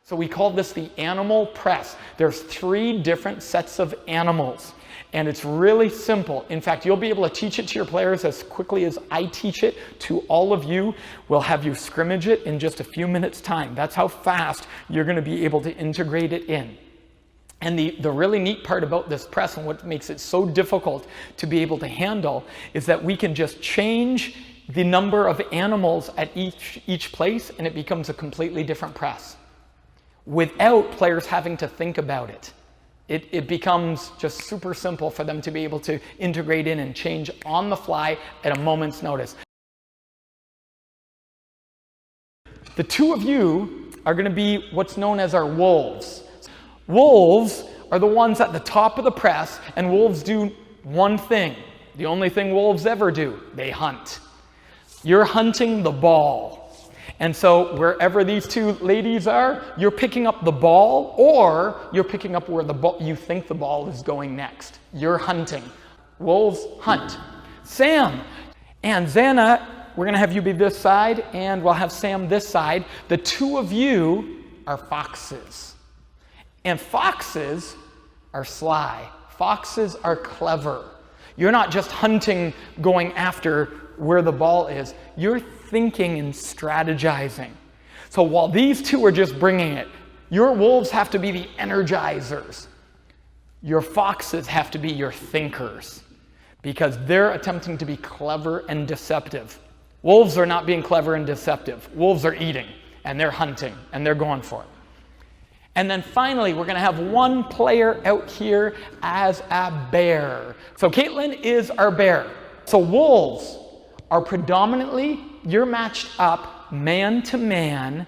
So we call this the animal press. There's 3 different sets of animals, and it's really simple. In fact, you'll be able to teach it to your players as quickly as I teach it to all of you. We'll have you scrimmage it in just a few minutes' time. That's how fast you're going to be able to integrate it in. And the really neat part about this press and what makes it so difficult to be able to handle is that we can just change the number of animals at each place, and it becomes a completely different press without players having to think about it. It becomes just super simple for them to be able to integrate in and change on the fly at a moment's notice. The 2 of you are going to be what's known as our wolves. Wolves are the ones at the top of the press, and wolves do one thing. The only thing wolves ever do, they hunt. You're hunting the ball. And so wherever these 2 ladies are, you're picking up the ball, or you're picking up where you think the ball is going next. You're hunting. Wolves hunt. Sam and Xana, we're going to have you be this side, and we'll have Sam this side. The 2 of you are foxes. And foxes are sly. Foxes are clever. You're not just hunting, going after where the ball is. You're thinking and strategizing. So while these 2 are just bringing it, your wolves have to be the energizers. Your foxes have to be your thinkers, because they're attempting to be clever and deceptive. Wolves are not being clever and deceptive. Wolves are eating, and they're hunting, and they're going for it. And then finally, we're going to have 1 player out here as a bear. So Caitlin is our bear. So wolves are predominantly, you're matched up man to man,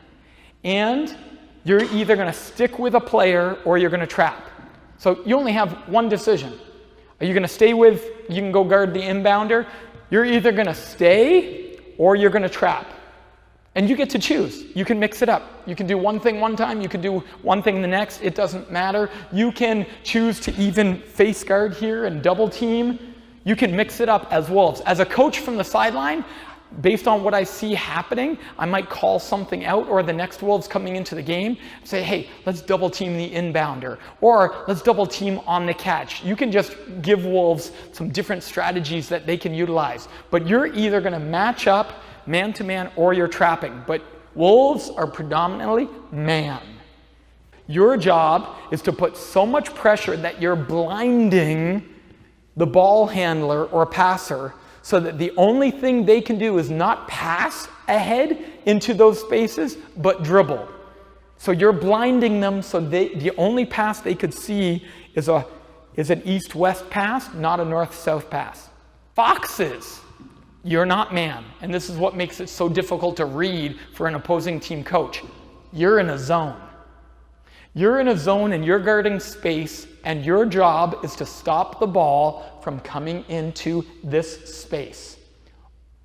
and you're either going to stick with a player or you're going to trap. So you only have one decision. Are you going to stay with, you can go guard the inbounder. You're either going to stay or you're going to trap. And you get to choose. You can mix it up. You can do one thing one time, you can do one thing the next. It doesn't matter. You can choose to even face guard here and double team. You can mix it up as wolves. As a coach from the sideline, based on what I see happening, I might call something out, or the next wolves coming into the game, say, hey, let's double team the inbounder, or let's double team on the catch. You can just give wolves some different strategies that they can utilize. But you're either going to match up man to man or you're trapping. But wolves are predominantly man. Your job is to put so much pressure that you're blinding the ball handler or passer, so that the only thing they can do is not pass ahead into those spaces, but dribble. So you're blinding them, so the only pass they could see is an east-west pass, not a north-south pass. Foxes, you're not man. And this is what makes it so difficult to read for an opposing team coach. You're in a zone. You're in a zone and you're guarding space, and your job is to stop the ball from coming into this space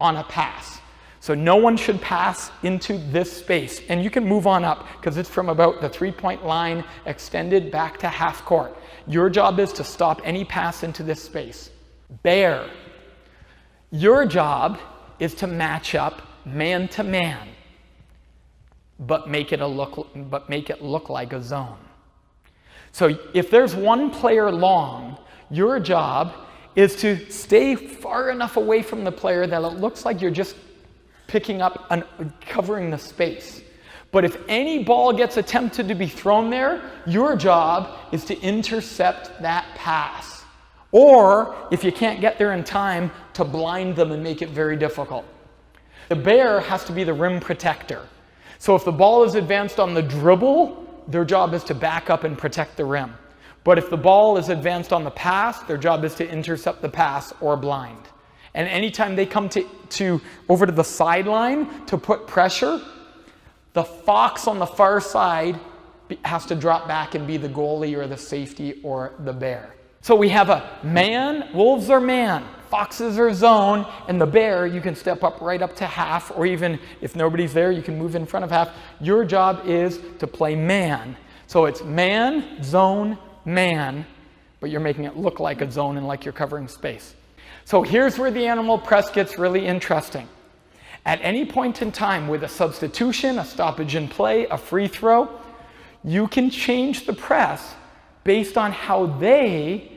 on a pass. So no one should pass into this space. And you can move on up because it's from about the 3-point line extended back to half court. Your job is to stop any pass into this space. Bear, your job is to match up man to man, but make it look like a zone. So if there's one player long, your job is to stay far enough away from the player that it looks like you're just picking up and covering the space. But if any ball gets attempted to be thrown there, your job is to intercept that pass. Or if you can't get there in time, to blind them and make it very difficult. The bear has to be the rim protector. So if the ball is advanced on the dribble, their job is to back up and protect the rim. But if the ball is advanced on the pass, their job is to intercept the pass or blind. And anytime they come over to the sideline to put pressure, the fox on the far side has to drop back and be the goalie or the safety or the bear. So we have a man, wolves are man, foxes are zone, and the bear, you can step up right up to half, or even if nobody's there, you can move in front of half. Your job is to play man. So it's man, zone, man, but you're making it look like a zone and like you're covering space. So here's where the animal press gets really interesting. At any point in time with a substitution, a stoppage in play, a free throw, you can change the press based on how they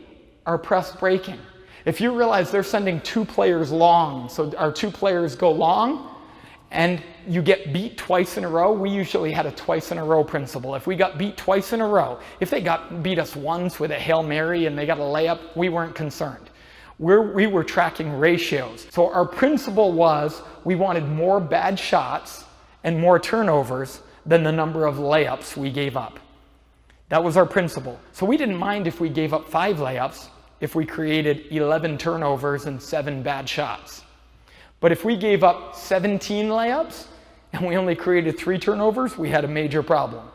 are press breaking. If you realize they're sending 2 players long, so our 2 players go long, and you get beat twice in a row, we usually had a twice in a row principle. If we got beat twice in a row, if they beat us once with a Hail Mary and they got a layup, we weren't concerned. We were tracking ratios. So our principle was we wanted more bad shots and more turnovers than the number of layups we gave up. That was our principle. So we didn't mind if we gave up 5 layups if we created 11 turnovers and 7 bad shots. But if we gave up 17 layups and we only created 3 turnovers, we had a major problem.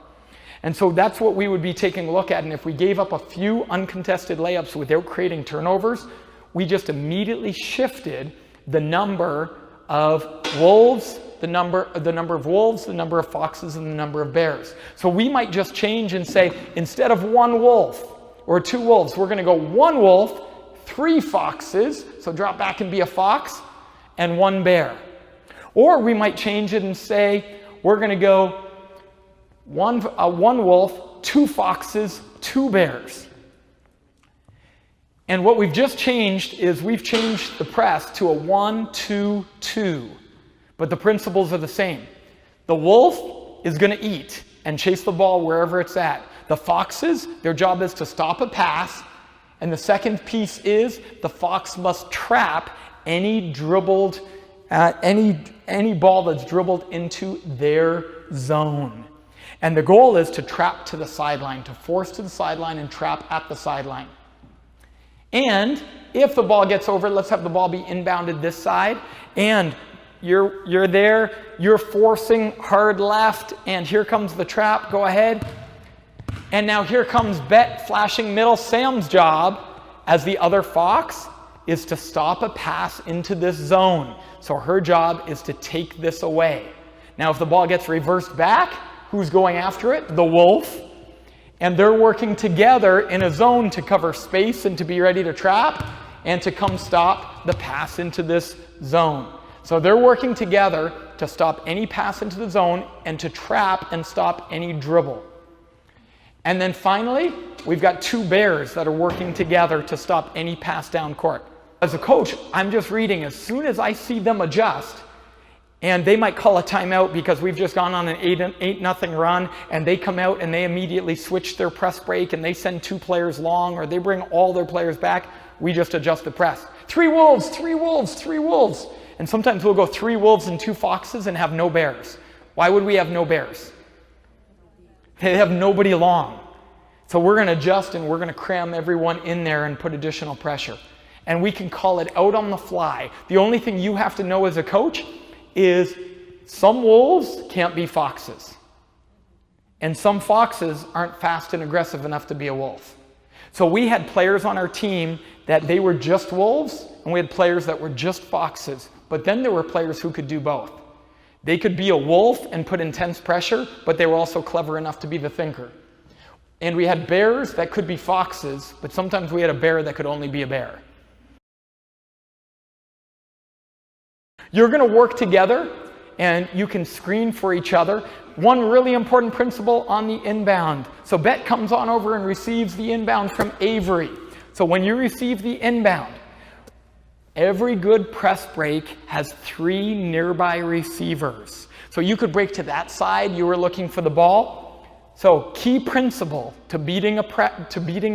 And so that's what we would be taking a look at. And if we gave up a few uncontested layups without creating turnovers, we just immediately shifted the number of wolves, the number of wolves, the number of foxes, and the number of bears. So we might just change and say, instead of 1 wolf or 2 wolves, we're going to go 1 wolf, 3 foxes, so drop back and be a fox, and 1 bear. Or we might change it and say, we're going to go 1 wolf, 2 foxes, 2 bears. And what we've just changed is we've changed the press to a 1-2-2. But the principles are the same. The wolf is going to eat and chase the ball wherever it's at. The foxes, their job is to stop a pass. And the second piece is the fox must trap any dribbled, any ball that's dribbled into their zone. And the goal is to trap to the sideline, to force to the sideline and trap at the sideline. And if the ball gets over, let's have the ball be inbounded this side, and you're there, you're forcing hard left, and here comes the trap, go ahead. And now here comes Bet flashing middle. Sam's job as the other fox is to stop a pass into this zone. So her job is to take this away. Now if the ball gets reversed back, who's going after it? The wolf. And they're working together in a zone to cover space and to be ready to trap and to come stop the pass into this zone. So they're working together to stop any pass into the zone and to trap and stop any dribble. And then finally, we've got 2 bears that are working together to stop any pass down court. As a coach, I'm just reading. As soon as I see them adjust, and they might call a timeout because we've just gone on an 8-0 run, and they come out and they immediately switch their press break and they send 2 players long, or they bring all their players back, we just adjust the press. 3 wolves, 3 wolves, 3 wolves. And sometimes we'll go 3 wolves and 2 foxes and have no bears. Why would we have no bears? They have nobody long. So we're going to adjust and we're going to cram everyone in there and put additional pressure. And we can call it out on the fly. The only thing you have to know as a coach is some wolves can't be foxes. And some foxes aren't fast and aggressive enough to be a wolf. So we had players on our team that they were just wolves, and we had players that were just foxes. But then there were players who could do both. They could be a wolf and put intense pressure, but they were also clever enough to be the thinker. And we had bears that could be foxes, but sometimes we had a bear that could only be a bear. You're going to work together, and you can screen for each other. One really important principle on the inbound. So Bet comes on over and receives the inbound from Avery. So when you receive the inbound, every good press break has 3 nearby receivers. So you could break to that side, you were looking for the ball. So key principle to beating a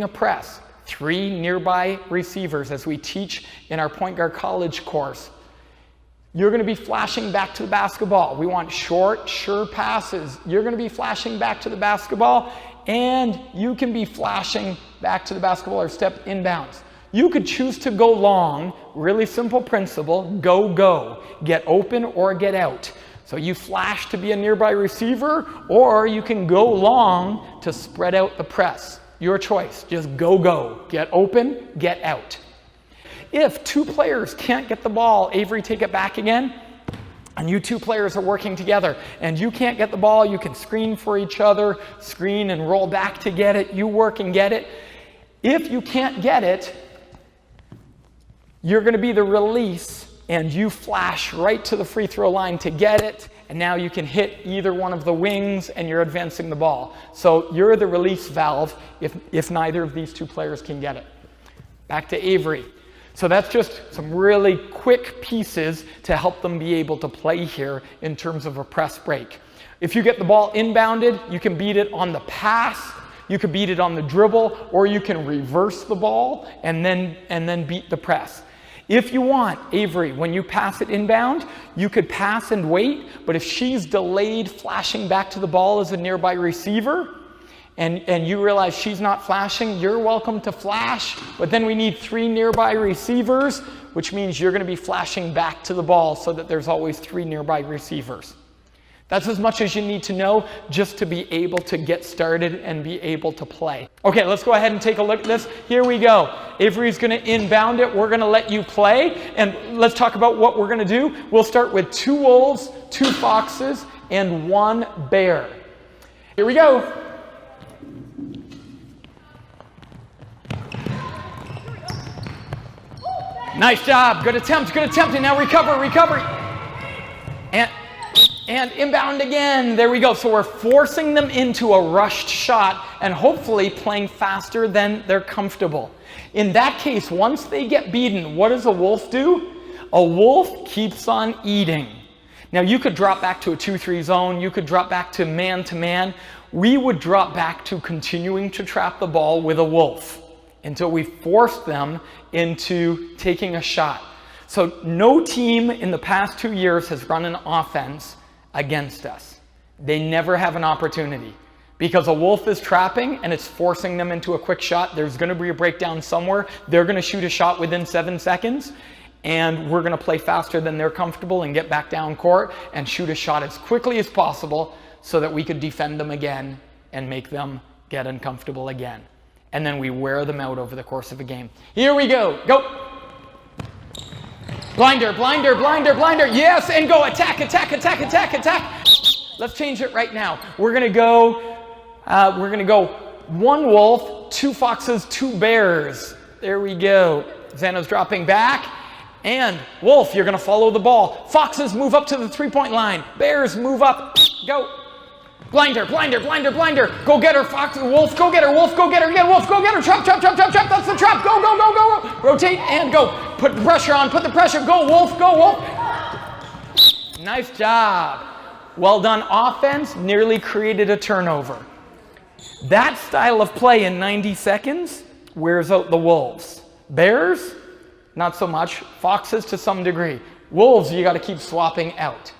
press, 3 nearby receivers, as we teach in our Point Guard College course. You're going to be flashing back to the basketball. We want short, sure passes. You're going to be flashing back to the basketball, and you can be flashing back to the basketball or step inbounds. You could choose to go long. Really simple principle. Go, go. Get open or get out. So you flash to be a nearby receiver, or you can go long to spread out the press. Your choice. Just go, go. Get open, get out. If 2 players can't get the ball, Avery, take it back again, and you 2 players are working together, and you can't get the ball, you can screen for each other, screen and roll back to get it, you work and get it. If you can't get it, you're going to be the release, and you flash right to the free throw line to get it, and now you can hit either one of the wings and you're advancing the ball. So you're the release valve if neither of these two players can get it. Back to Avery. So that's just some really quick pieces to help them be able to play here in terms of a press break. If you get the ball inbounded, you can beat it on the pass, you can beat it on the dribble, or you can reverse the ball and then beat the press. If you want, Avery, when you pass it inbound, you could pass and wait, but if she's delayed flashing back to the ball as a nearby receiver, and you realize she's not flashing, you're welcome to flash, but then we need 3 nearby receivers, which means you're going to be flashing back to the ball so that there's always 3 nearby receivers. That's as much as you need to know just to be able to get started and be able to play. Okay, let's go ahead and take a look at this. Here we go. Avery's going to inbound it. We're going to let you play. And let's talk about what we're going to do. We'll start with 2 wolves, 2 foxes, and 1 bear. Here we go. Nice job. Good attempt. Good attempt. And now recover. And inbound again. There we go. So we're forcing them into a rushed shot and hopefully playing faster than they're comfortable. In that case, once they get beaten, what does a wolf do? A wolf keeps on eating. Now you could drop back to a 2-3 zone. You could drop back to man. We would drop back to continuing to trap the ball with a wolf until we forced them into taking a shot. So no team in the past 2 years has run an offense against us. They never have an opportunity because a wolf is trapping and it's forcing them into a quick shot. There's going to be a breakdown somewhere. They're going to shoot a shot within 7 seconds and we're going to play faster than they're comfortable and get back down court and shoot a shot as quickly as possible so that we could defend them again and make them get uncomfortable again. And then we wear them out over the course of a game. Here we go. Go. Blinder. Yes, and go. Attack. Let's change it right now. We're going to go 1 wolf, 2 foxes, 2 bears. There we go. Xano's dropping back. And wolf, you're going to follow the ball. Foxes move up to the 3-point line. Bears move up. Go. Blinder. Go get her, fox. Wolf, go get her. Again, wolf, go get her. Trap. That's the trap. Go. Rotate and go. Put the pressure on. Put the pressure. Go, wolf. Nice job. Well done. Offense nearly created a turnover. That style of play in 90 seconds wears out the wolves. Bears, not so much. Foxes to some degree. Wolves, you got to keep swapping out.